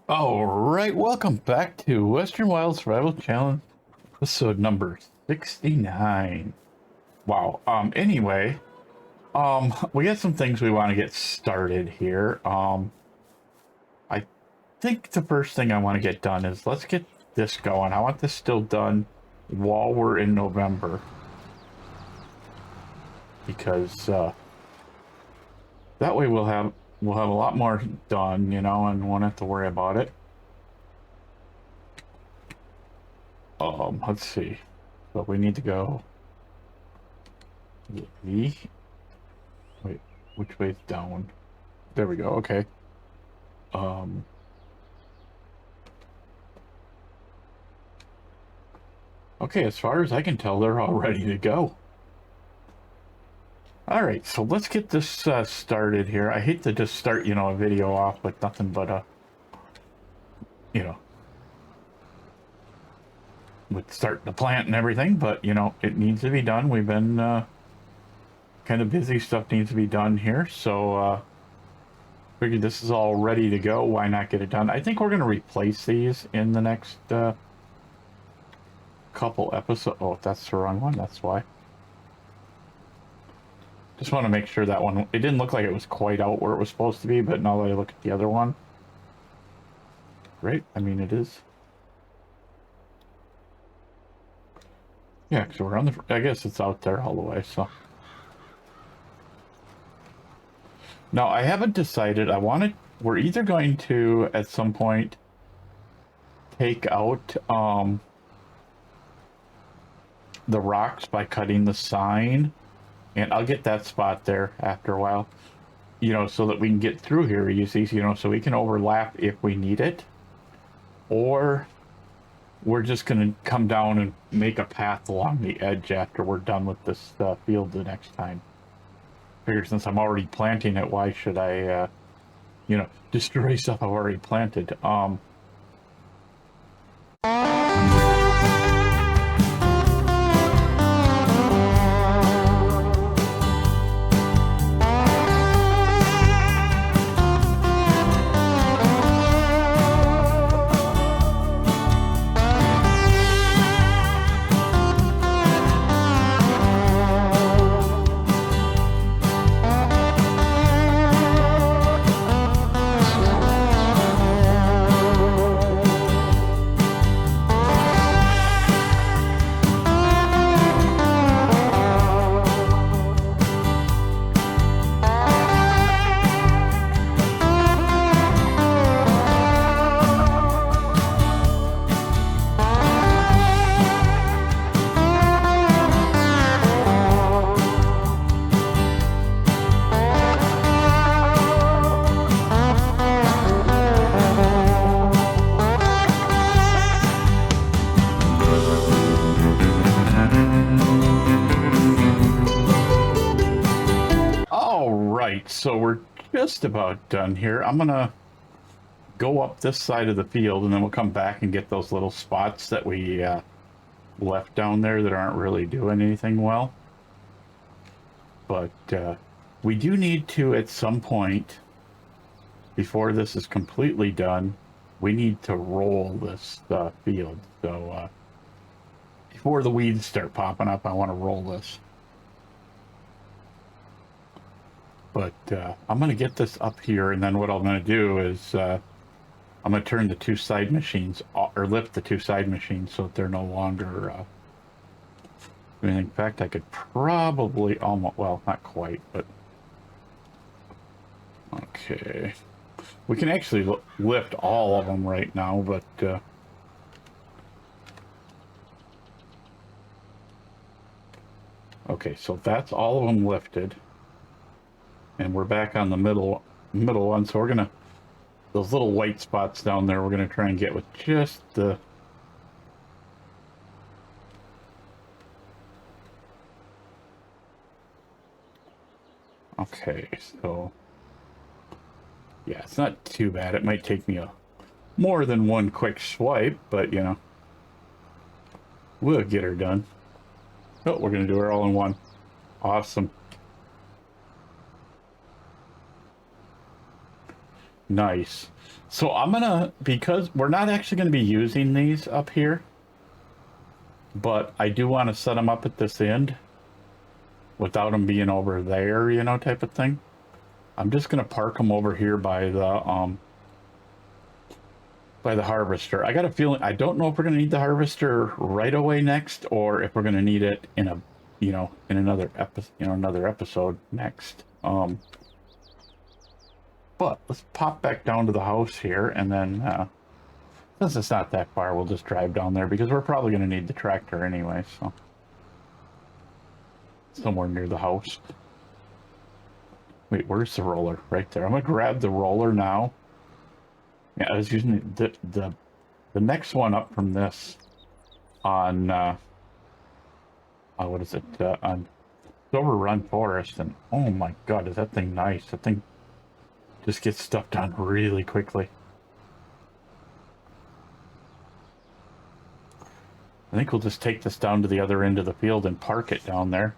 All right, welcome back to Western Wild Survival Challenge, episode number 69. Wow. Anyway, we got some things we want to get started here. I think the first thing I want to get done is let's get this going. I want this still done while we're in November, because that way we'll have a lot more done, you know, and won't have to worry about it. Let's see. So we need to go. Wait, which way's down? There we go. Okay. Okay, as far as I can tell, they're all ready to go. All right, so let's get this started here. I hate to just start, you know, a video off with nothing but you know, with starting the plant and everything, but you know, it needs to be done. We've been kind of busy. Stuff needs to be done here, so figured this is all ready to go. Why not get it done? I think we're going to replace these in the next couple episodes. Oh, that's the wrong one. That's why. Just want to make sure that one, it didn't look like it was quite out where it was supposed to be, but now that I look at the other one, right? I mean, it is. Yeah, because we're on the, I guess it's out there all the way, so. Now, I haven't decided. We're either going to, at some point, take out the rocks by cutting the sign, and I'll get that spot there after a while, you know, so that we can get through here easy, you know, so we can overlap if we need it. Or we're just going to come down and make a path along the edge after we're done with this field the next time. Figure since I'm already planting it, why should I, you know, destroy stuff I've already planted? So we're just about done here. I'm gonna go up this side of the field and then we'll come back and get those little spots that we left down there that aren't really doing anything well. But we do need to, at some point, before this is completely done, we need to roll this field. So before the weeds start popping up, I want to roll this. But I'm going to get this up here, and then what I'm going to do is I'm going to turn the two side machines, or lift the two side machines so that they're no longer, in fact, I could probably almost, well, not quite, but, okay. We can actually lift all of them right now, but, okay, so that's all of them lifted. And we're back on the middle one, so we're gonna, those little white spots down there, we're gonna try and get with just the, okay, so, yeah, it's not too bad. It might take me more than one quick swipe, but you know, we'll get her done. Oh, we're gonna do her all in one. Awesome. Nice. So I'm gonna, because we're not actually gonna be using these up here, but I do want to set them up at this end without them being over there, you know, type of thing. I'm just gonna park them over here by the harvester. I got a feeling, I don't know if we're gonna need the harvester right away next, or if we're gonna need it in a, you know, in another episode, another episode next. But let's pop back down to the house here, and then since it's not that far, we'll just drive down there because we're probably going to need the tractor anyway, so somewhere near the house. Wait, where's the roller? Right there. I'm going to grab the roller now. Yeah, I was using the next one up from this on what is it? On Silver Run Forest, and oh my god, is that thing nice. That thing just gets stuff done really quickly. I think we'll just take this down to the other end of the field and park it down there.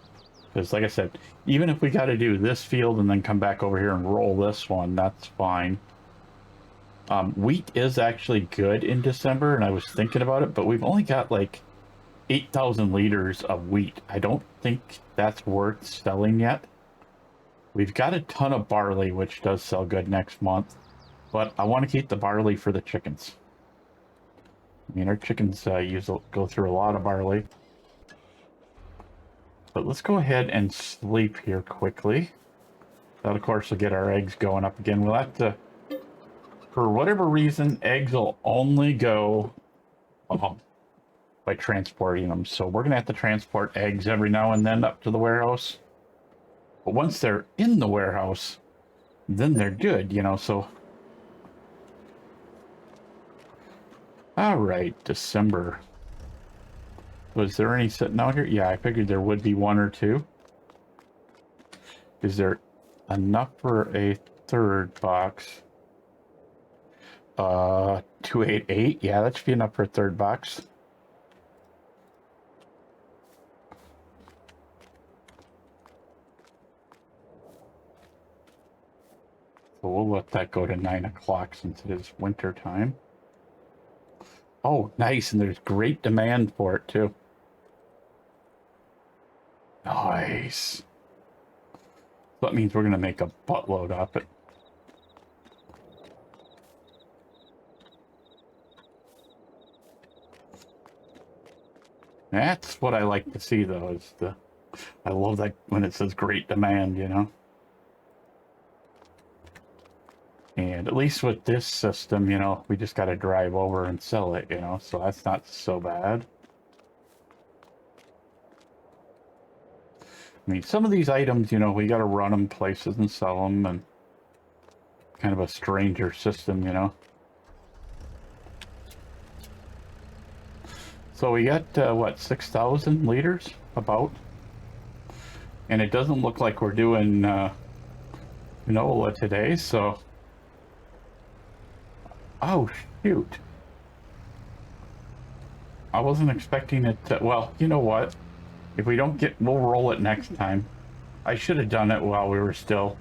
Because like I said, even if we got to do this field and then come back over here and roll this one, that's fine. Wheat is actually good in December, and I was thinking about it, but we've only got like 8,000 liters of wheat. I don't think that's worth selling yet. We've got a ton of barley, which does sell good next month, but I want to keep the barley for the chickens. I mean, our chickens go through a lot of barley. But let's go ahead and sleep here quickly. That, of course, will get our eggs going up again. We'll have to, for whatever reason, eggs will only go by transporting them. So we're going to have to transport eggs every now and then up to the warehouse. But once they're in the warehouse, then they're good, you know, so. All right, December. Was there any sitting out here? Yeah, I figured there would be one or two. Is there enough for a third box? 288. Yeah, that should be enough for a third box. So we'll let that go to 9 o'clock since it is winter time. Oh, nice, and there's great demand for it too. Nice. So that means we're gonna make a buttload off it. That's what I like to see, though, is I love that when it says great demand, you know. And at least with this system, you know, we just got to drive over and sell it, you know, so that's not so bad. I mean, some of these items, you know, we got to run them places and sell them, and kind of a stranger system, you know. So we got, what, 6,000 liters, about? And it doesn't look like we're doing canola today, so. Oh, shoot. I wasn't expecting it to, well, you know what? If we don't get, we'll roll it next time. I should have done it while we were still,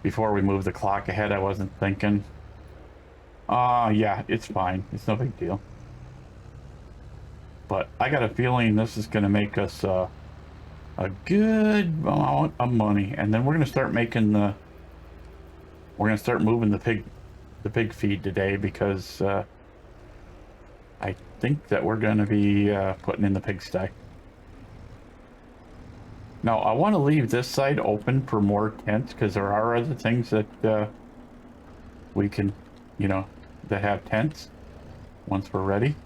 before we moved the clock ahead. I wasn't thinking. Yeah, it's fine. It's no big deal. But I got a feeling this is going to make us a good amount of money. And then we're going to start making we're going to start moving the pig feed today, because I think that we're going to be putting in the pigsty. Now, I want to leave this side open for more tents, because there are other things that we can, you know, that have tents once we're ready.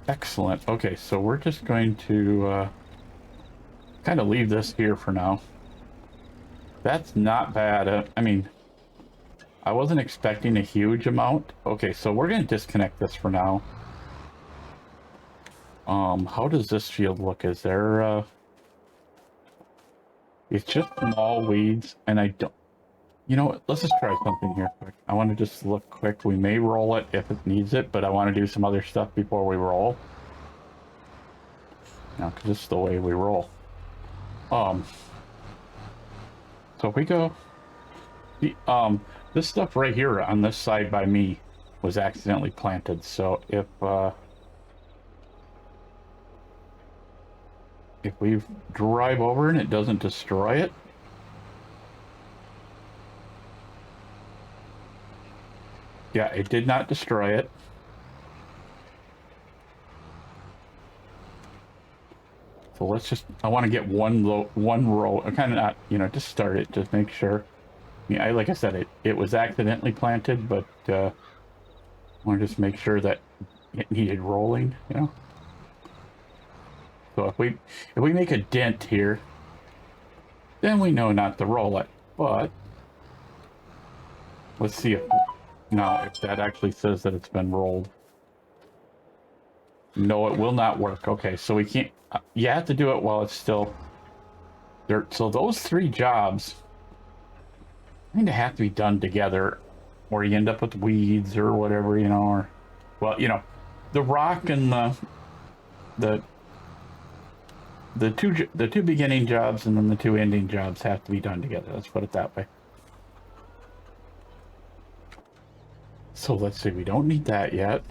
Excellent. Okay, so we're just going to kind of leave this here for now. That's not bad. I mean, I wasn't expecting a huge amount. Okay, so we're going to disconnect this for now. How does this field look? Is there, it's just small weeds, and I don't, you know what, let's just try something here quick. I want to just look quick. We may roll it if it needs it, but I want to do some other stuff before we roll. Now, because this is the way we roll. So if we go, this stuff right here on this side by me was accidentally planted. So if we drive over and it doesn't destroy it, yeah, it did not destroy it. So let's just, I want to get one row, kind of not, you know, just start it, just make sure. Yeah, like I said, it was accidentally planted, but I want to just make sure that it needed rolling, you know. So if we make a dent here, then we know not to roll it. But let's see if that actually says that it's been rolled. No, it will not work. Okay, so we can't. You have to do it while it's still dirt. So those three jobs kind of have to be done together, or you end up with weeds or whatever, you know. Or, well, you know, the rock and the two beginning jobs and then the two ending jobs have to be done together. Let's put it that way. So let's see. We don't need that yet.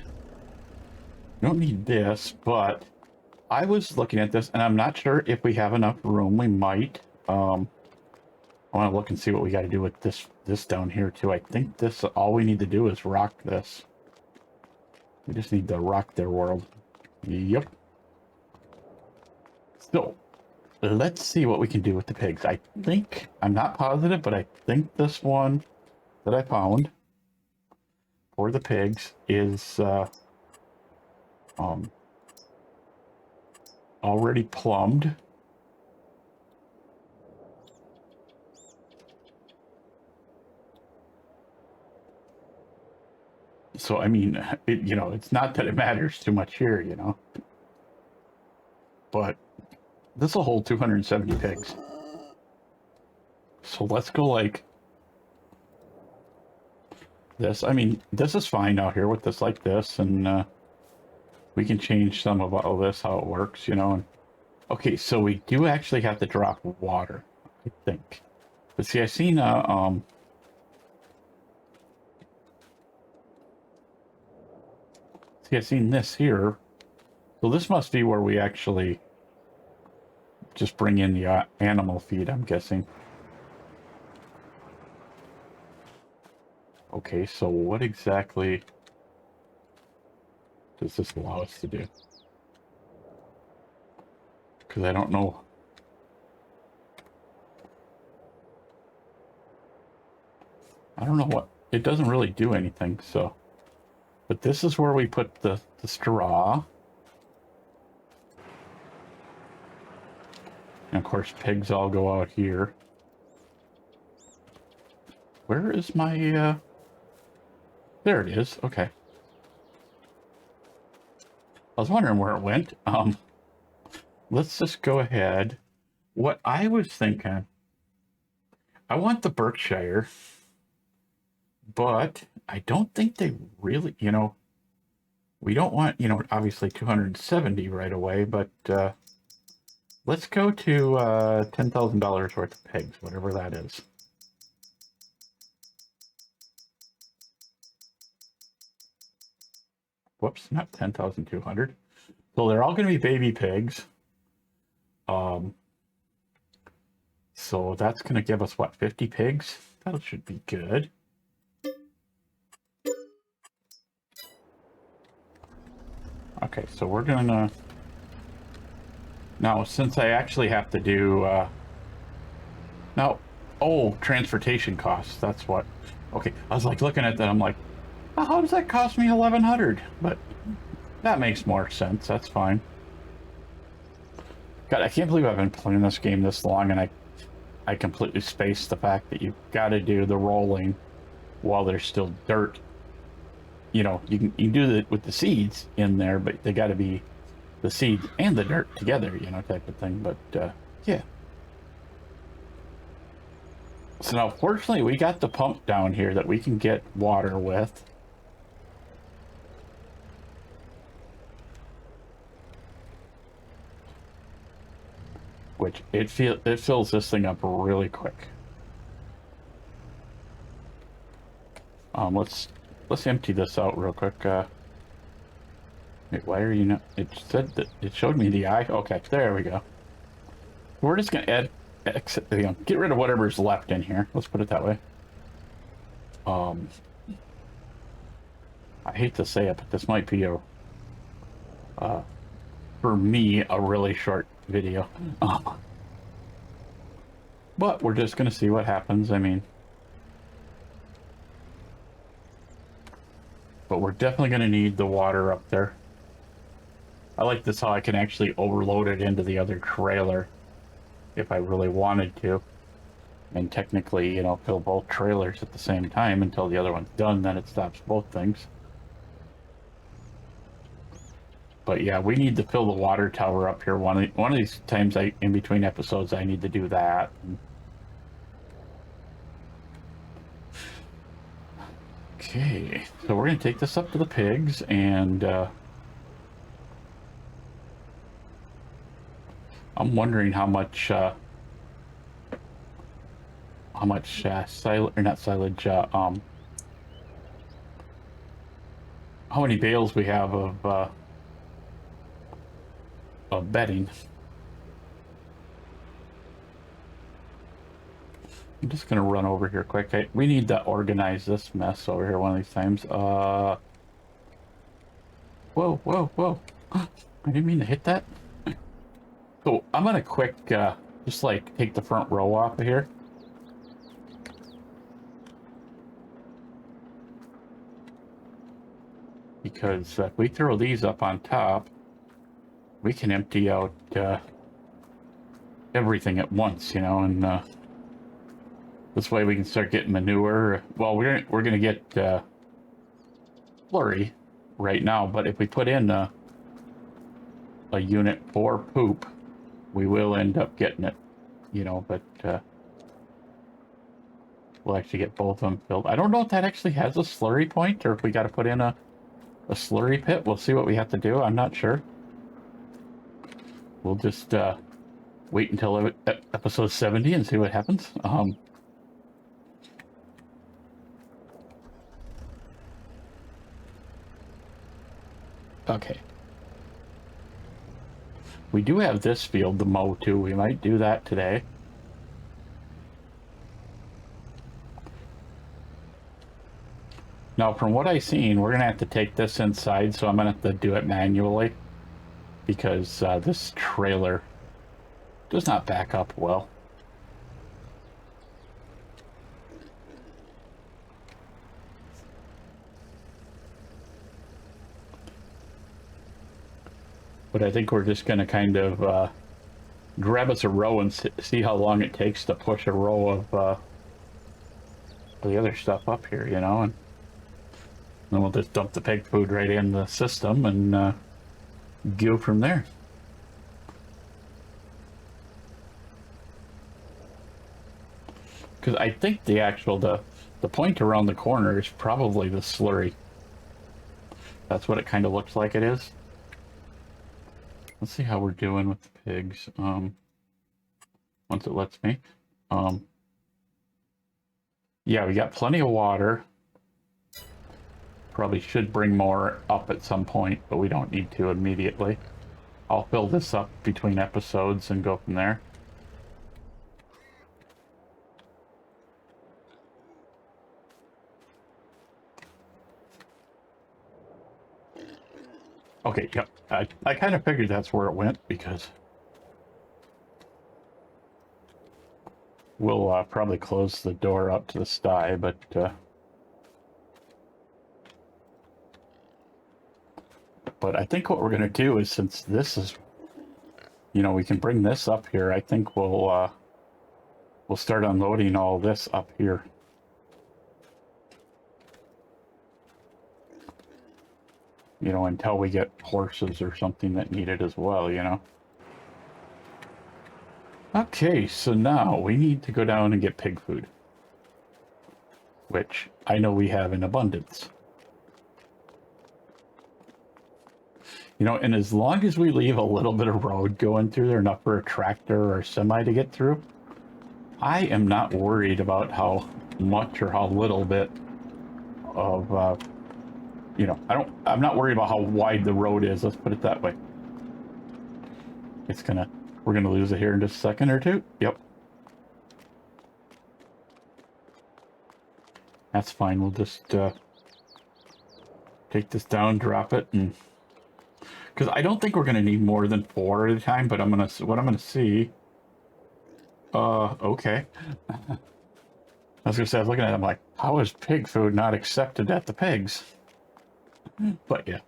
We don't need this, but I was looking at this and I'm not sure if we have enough room. We might. I want to look and see what we got to do with this down here too. I think this, all we need to do is rock this. We just need to rock their world. Yep. So let's see what we can do with the pigs. I think, I'm not positive, but I think this one that I found for the pigs is already plumbed. So, I mean, you know, it's not that it matters too much here, you know, but this will hold 270 pigs. So let's go like this. I mean, this is fine out here with this like this, and we can change some of all this, how it works, you know. And, okay, so we do actually have to drop water, I think. But see, I seen see, I seen this here. So this must be where we actually just bring in the animal feed, I'm guessing. Okay, so what exactly does this allow us to do? Because I don't know. I don't know what, it doesn't really do anything, so. But this is where we put the straw. And of course, pigs all go out here. Where is my, there it is, okay. I was wondering where it went. Let's just go ahead. What I was thinking, I want the Berkshire, but I don't think they really, you know, we don't want, you know, obviously 270 right away, but let's go to $10,000 worth of pigs, whatever that is. Whoops, not 10,200. So they're all going to be baby pigs. So that's going to give us, what, 50 pigs? That should be good. Okay, so we're going to... Now, since I actually have to do... Now, oh, transportation costs, that's what... Okay, I was like looking at that, I'm like, oh, how does that cost me 1,100? But that makes more sense, that's fine. God, I can't believe I've been playing this game this long and I completely spaced the fact that you've got to do the rolling while there's still dirt. You know, you can do it with the seeds in there, but they got to be the seeds and the dirt together, you know, type of thing. But yeah. So now, fortunately, we got the pump down here that we can get water with. which it fills this thing up really quick. Let's empty this out real quick. Wait, why are you not? It said that it showed me the eye. Okay, there we go. We're just gonna add, get rid of whatever's left in here. Let's put it that way. I hate to say it, but this might be a, for me, a really short video. But we're just gonna see what happens. I mean, but we're definitely gonna need the water up there. I like this how I can actually overload it into the other trailer if I really wanted to. And technically, you know, fill both trailers at the same time until the other one's done, then it stops both things. But yeah, we need to fill the water tower up here. One of these times in between episodes, I need to do that. Okay, so we're gonna take this up to the pigs, and I'm wondering how much silage, or not silage, how many bales we have of bedding. I'm just gonna run over here quick. We need to organize this mess over here one of these times. Whoa, whoa, whoa. I didn't mean to hit that. So I'm gonna quick, just like take the front row off of here. Because if we throw these up on top, we can empty out everything at once, you know, and this way we can start getting manure. Well, we're gonna get slurry right now, but if we put in a unit for poop, we will end up getting it, you know, but we'll actually get both of them filled. I don't know if that actually has a slurry point, or if we got to put in a slurry pit. We'll see what we have to do. I'm not sure. We'll just wait until episode 70 and see what happens. Okay. We do have this field to mow too. We might do that today. Now, from what I've seen, we're going to have to take this inside, so I'm going to have to do it manually. Because this trailer does not back up well. But I think we're just going to kind of grab us a row and see how long it takes to push a row of the other stuff up here, you know, and then we'll just dump the pig food right in the system and go from there. Because I think the actual, the point around the corner is probably the slurry. That's what it kind of looks like it is. Let's see how we're doing with the pigs. Once it lets me. Yeah, we got plenty of water. Probably should bring more up at some point, but we don't need to immediately. I'll fill this up between episodes and go from there. Okay, yep. I kind of figured that's where it went, because we'll probably close the door up to the sty, but I think what we're going to do is, since this is, you know, we can bring this up here, I think we'll start unloading all this up here. You know, until we get horses or something that need it as well, you know. Okay, so now we need to go down and get pig food, which I know we have in abundance. You know, and as long as we leave a little bit of road going through there, enough for a tractor or a semi to get through, I am not worried about how much or how little bit of, you know, I'm not worried about how wide the road is. Let's put it that way. We're gonna lose it here in just a second or two. Yep. That's fine. We'll just take this down, drop it, and because I don't think we're gonna need more than 4 at a time. But what I'm gonna see. Okay. I was gonna say, I was looking at it, I'm like, how is pig food not accepted at the pigs? But yeah.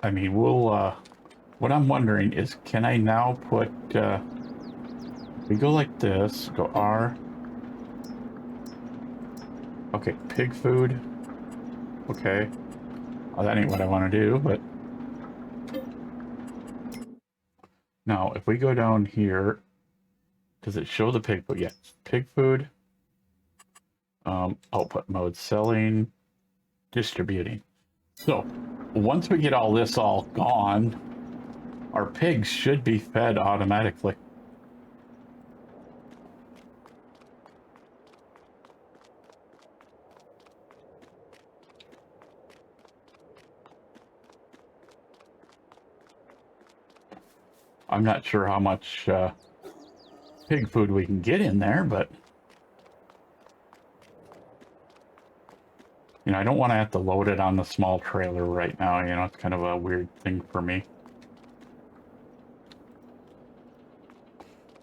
I mean, what I'm wondering is, can I now put, we go like this, go R. Okay, pig food. Okay. Well, that ain't what I want to do, but. Now, if we go down here, does it show the pig food? Yes, pig food. Output mode, selling, distributing. So, once we get all this all gone, our pigs should be fed automatically. I'm not sure how much pig food we can get in there, but you know, I don't want to have to load it on the small trailer right now. You know, it's kind of a weird thing for me.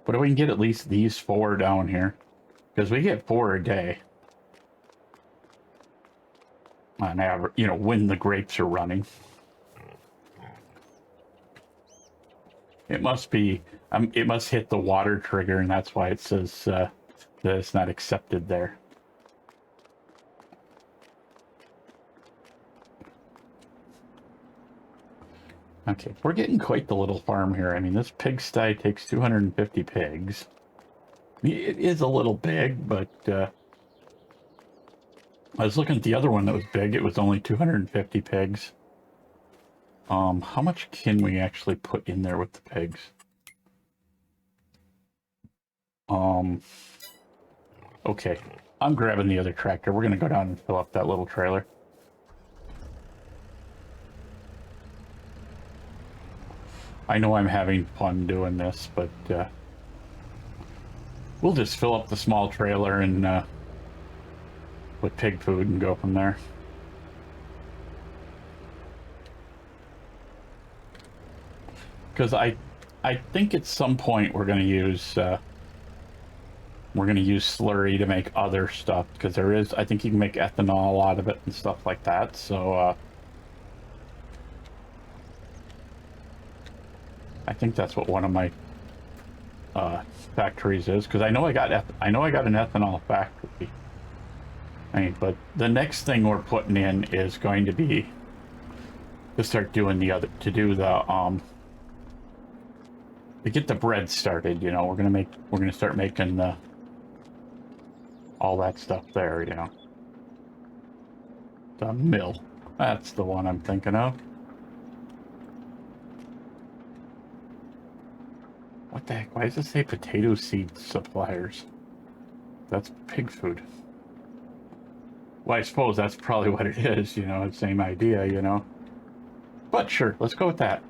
But if we can get at least these 4 down here, because we get 4 a day on average, you know, when the grapes are running. It must be, it must hit the water trigger, and that's why it says that it's not accepted there. Okay, we're getting quite the little farm here. I mean, this pigsty takes 250 pigs. It is a little big, but I was looking at the other one that was big. It was only 250 pigs. How much can we actually put in there with the pigs? Okay, I'm grabbing the other tractor. We're gonna go down and fill up that little trailer. I know I'm having fun doing this, but we'll just fill up the small trailer and with pig food and go from there. Because I think at some point we're going to use slurry to make other stuff, because there is, I think you can make ethanol out of it and stuff like that. So I think that's what one of my factories is, because I know I got an ethanol factory. I mean, but the next thing we're putting in is going to be to start doing to get the bread started. You know, we're gonna start making all that stuff there. You know, the mill. That's the one I'm thinking of. What the heck? Why does it say potato seed suppliers? That's pig food. Well, I suppose that's probably what it is, you know, same idea, you know. But sure, let's go with that.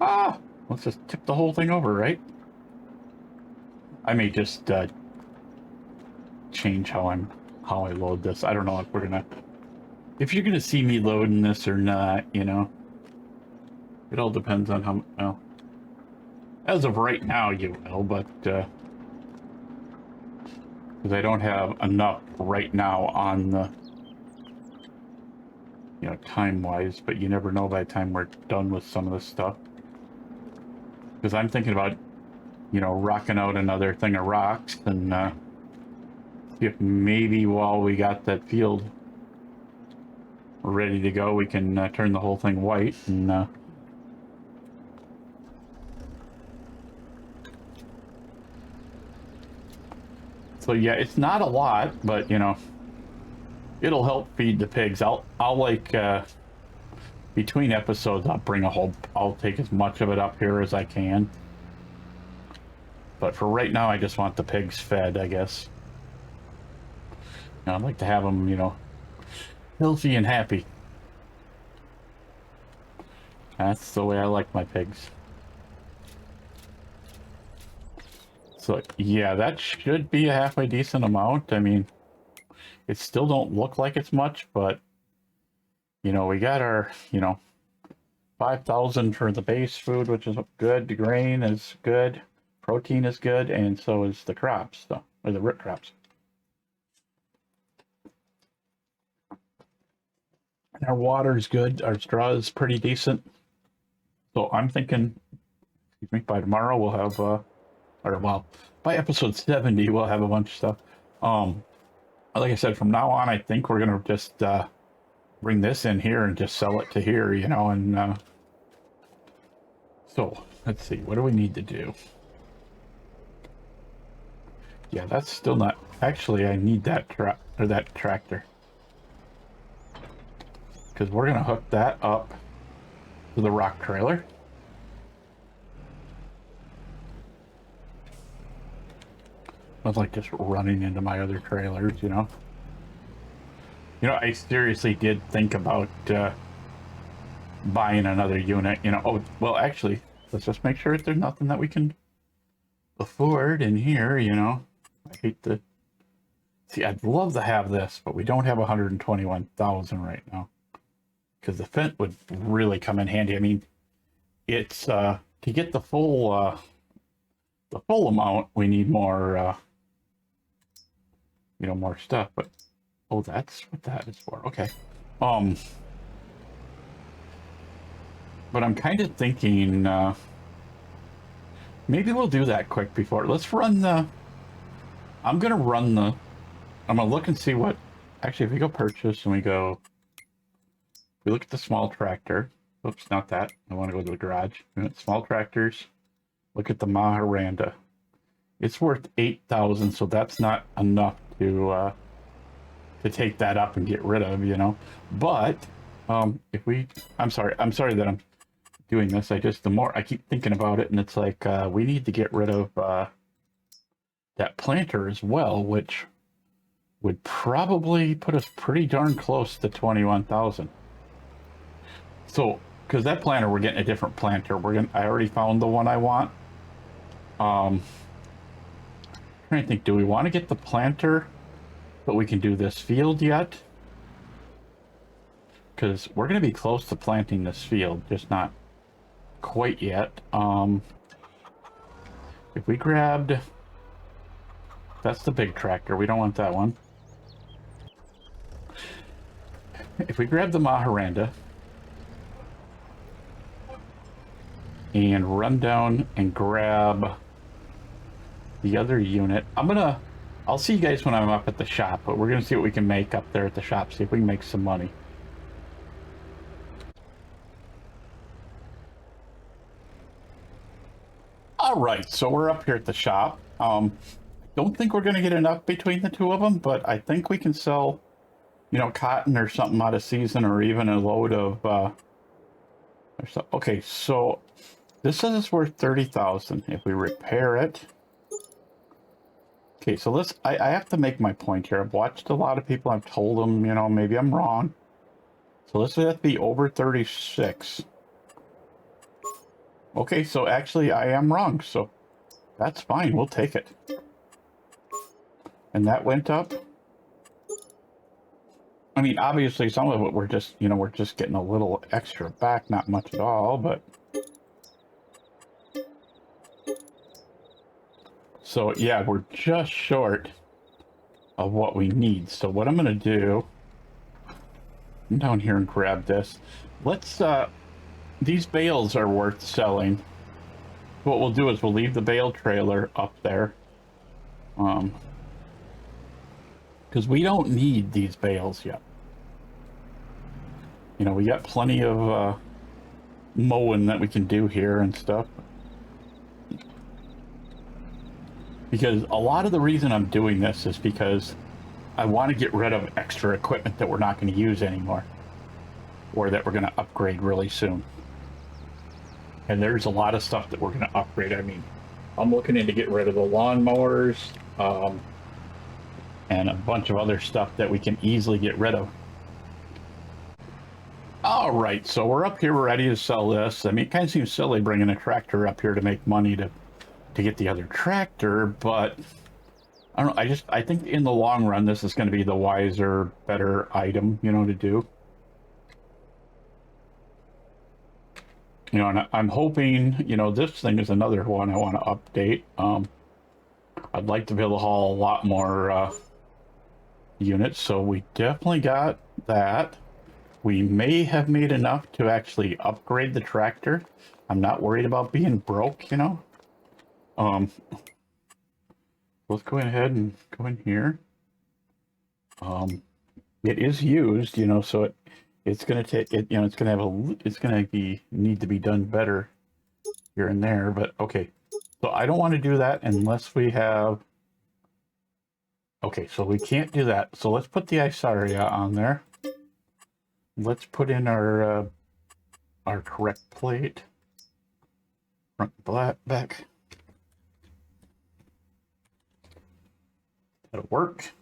Ah! Let's just tip the whole thing over, right? I may just change how I load this. I don't know if you're gonna see me loading this or not, you know. It all depends on how, well, as of right now you will, but because I don't have enough right now on the, you know, time-wise, but you never know by the time we're done with some of this stuff. Because I'm thinking about, you know, rocking out another thing of rocks and see if maybe while we got that field ready to go, we can turn the whole thing white and so yeah, it's not a lot, but you know, it'll help feed the pigs. I'll like between episodes, I'll take as much of it up here as I can. But for right now, I just want the pigs fed, I guess. I'd like to have them, you know, healthy and happy. That's the way I like my pigs. So yeah, that should be a halfway decent amount. I mean, it still don't look like it's much, but you know, we got our, you know, 5,000 for the base food, which is good. The grain is good. Protein is good, and so is the crops, though, or the root crops. And our water is good. Our straw is pretty decent. So I'm thinking, excuse me, by tomorrow we'll have, or well, by episode 70 we'll have a bunch of stuff. Like I said, from now on, I think we're gonna just bring this in here and just sell it to here, you know. And so let's see, what do we need to do? Yeah, that's still not. Actually, I need that tractor, because we're gonna hook that up to the rock trailer. I was like just running into my other trailers, you know. You know, I seriously did think about buying another unit, you know. Oh, well, actually, let's just make sure there's nothing that we can afford in here, you know. I hate to see, I'd love to have this, but we don't have 121,000 right now, because the Fent would really come in handy. I mean, it's to get the full amount, we need more you know, more stuff. But oh, that's what that is for. Okay. But I'm kind of thinking maybe we'll do that quick before. Let's run the, I'm gonna look and see what, actually, if we go purchase and we look at the small tractor. Oops, not that. I want to go to the garage. We went small tractors. Look at the Maharanda. It's worth 8,000, so that's not enough to take that up and get rid of, you know. But if we, I'm sorry that I'm doing this. The more I keep thinking about it, and it's like we need to get rid of that planter as well, which would probably put us pretty darn close to 21,000. So, because that planter, we're getting a different planter. I already found the one I want. Trying to think, do we want to get the planter, but we can do this field yet? Because we're going to be close to planting this field, just not quite yet. If we grabbed, that's the big tractor, we don't want that one. If we grab the Maharanda and run down and grab the other unit, I'll see you guys when I'm up at the shop, but we're gonna see what we can make up there at the shop, see if we can make some money. All right, so we're up here at the shop. Don't think we're gonna get enough between the two of them, but I think we can sell, you know, cotton or something out of season, or even a load of okay, so this says it's worth 30,000. If we repair it, okay, so I have to make my point here. I've watched a lot of people, I've told them, you know, maybe I'm wrong. So let's say that be over 36. Okay, so actually I am wrong, so that's fine, we'll take it. And that went up. I mean, obviously some of it we're just, you know, we're just getting a little extra back, not much at all, but. So yeah, we're just short of what we need. So what I'm gonna do, come down here and grab this. Let's, these bales are worth selling. What we'll do is we'll leave the bale trailer up there. Because we don't need these bales yet. You know, we got plenty of mowing that we can do here and stuff. Because a lot of the reason I'm doing this is because I want to get rid of extra equipment that we're not going to use anymore, or that we're going to upgrade really soon. And there's a lot of stuff that we're going to upgrade. I mean, I'm looking into get rid of the lawnmowers, and a bunch of other stuff that we can easily get rid of. All right, so we're up here ready to sell this. I mean, it kind of seems silly bringing a tractor up here to make money to get the other tractor, but I don't know. I think in the long run, this is going to be the wiser, better item, you know, to do. You know, and I'm hoping, you know, this thing is another one I want to update. I'd like to be able to haul a lot more units, so we definitely got that. We may have made enough to actually upgrade the tractor. I'm not worried about being broke, you know. Let's go ahead and go in here. It is used, you know, so it's going to take it, you know, it's going to need to be done better here and there, but okay. So I don't want to do that unless we have, okay, so we can't do that. So let's put the Isaria on there. Let's put in our correct plate. Front back. That'll work.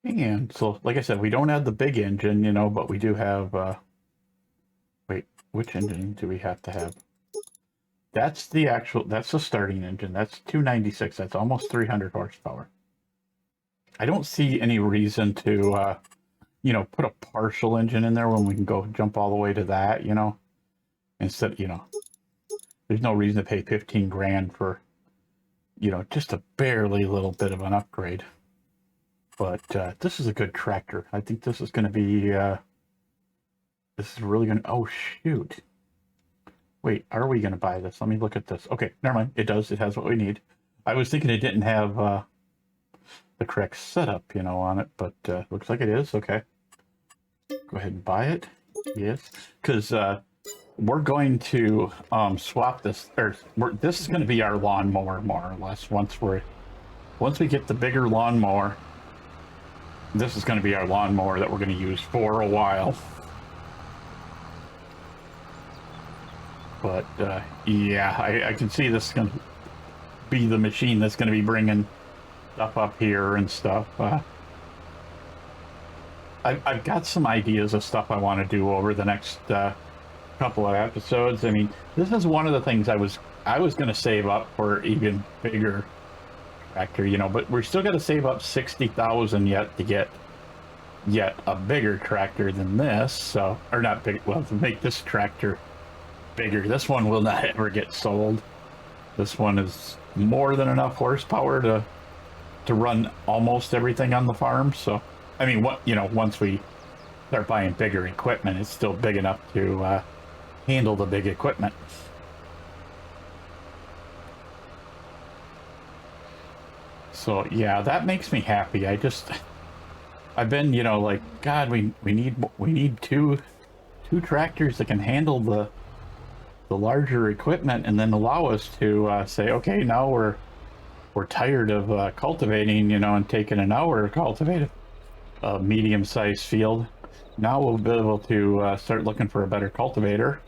And so, like I said, we don't have the big engine, you know, but we do have, wait, which engine do we have to have? That's the starting engine. That's 296. That's almost 300 horsepower. I don't see any reason to, you know, put a partial engine in there when we can go jump all the way to that, you know, instead, you know, there's no reason to pay 15 grand for, you know, just a barely little bit of an upgrade. But this is a good tractor. I think this is going to be, this is really going to, oh, shoot. Wait, are we going to buy this? Let me look at this. Okay, never mind. It does. It has what we need. I was thinking it didn't have the correct setup, you know, on it, but looks like it is. Okay. Go ahead and buy it. Yes. Because we're going to swap this, or this is going to be our lawnmower, more or less, once we get the bigger lawnmower. This is going to be our lawnmower that we're going to use for a while. But yeah, I can see this is going to be the machine that's going to be bringing stuff up here and stuff. I've got some ideas of stuff I want to do over the next couple of episodes. I mean, this is one of the things I was going to save up for even bigger tractor, you know, but we're still got to save up 60,000 yet to get yet a bigger tractor than this. So, or not big, well, to make this tractor bigger. This one will not ever get sold. This one is more than enough horsepower to run almost everything on the farm. So, I mean, what, you know, once we start buying bigger equipment, it's still big enough to handle the big equipment. So yeah, that makes me happy. I've been, you know, like, God, we need two tractors that can handle the larger equipment, and then allow us to say, okay, now we're tired of cultivating, you know, and taking an hour to cultivate a medium-sized field. Now we'll be able to start looking for a better cultivator.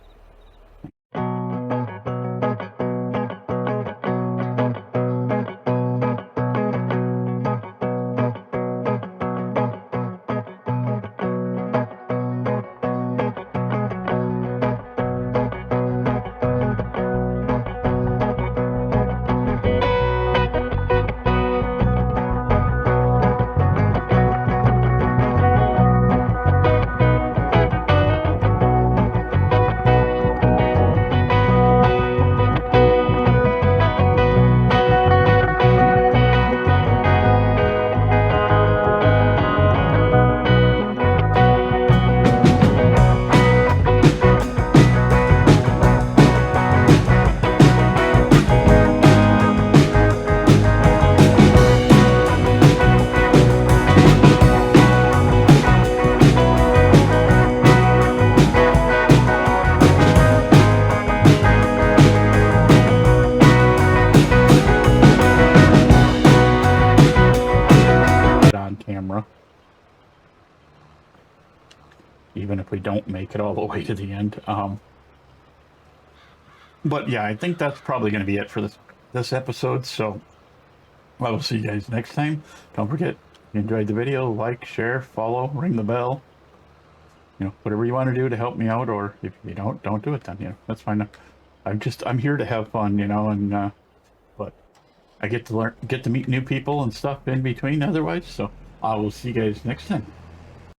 even if we don't make it all the way to the end. But yeah, I think that's probably going to be it for this episode. So I will see you guys next time. Don't forget, if you enjoyed the video, like, share, follow, ring the bell. Whatever you want to do to help me out, or if you don't do it then, that's fine. I'm here to have fun, and but I get to meet new people and stuff in between otherwise. So I will see you guys next time.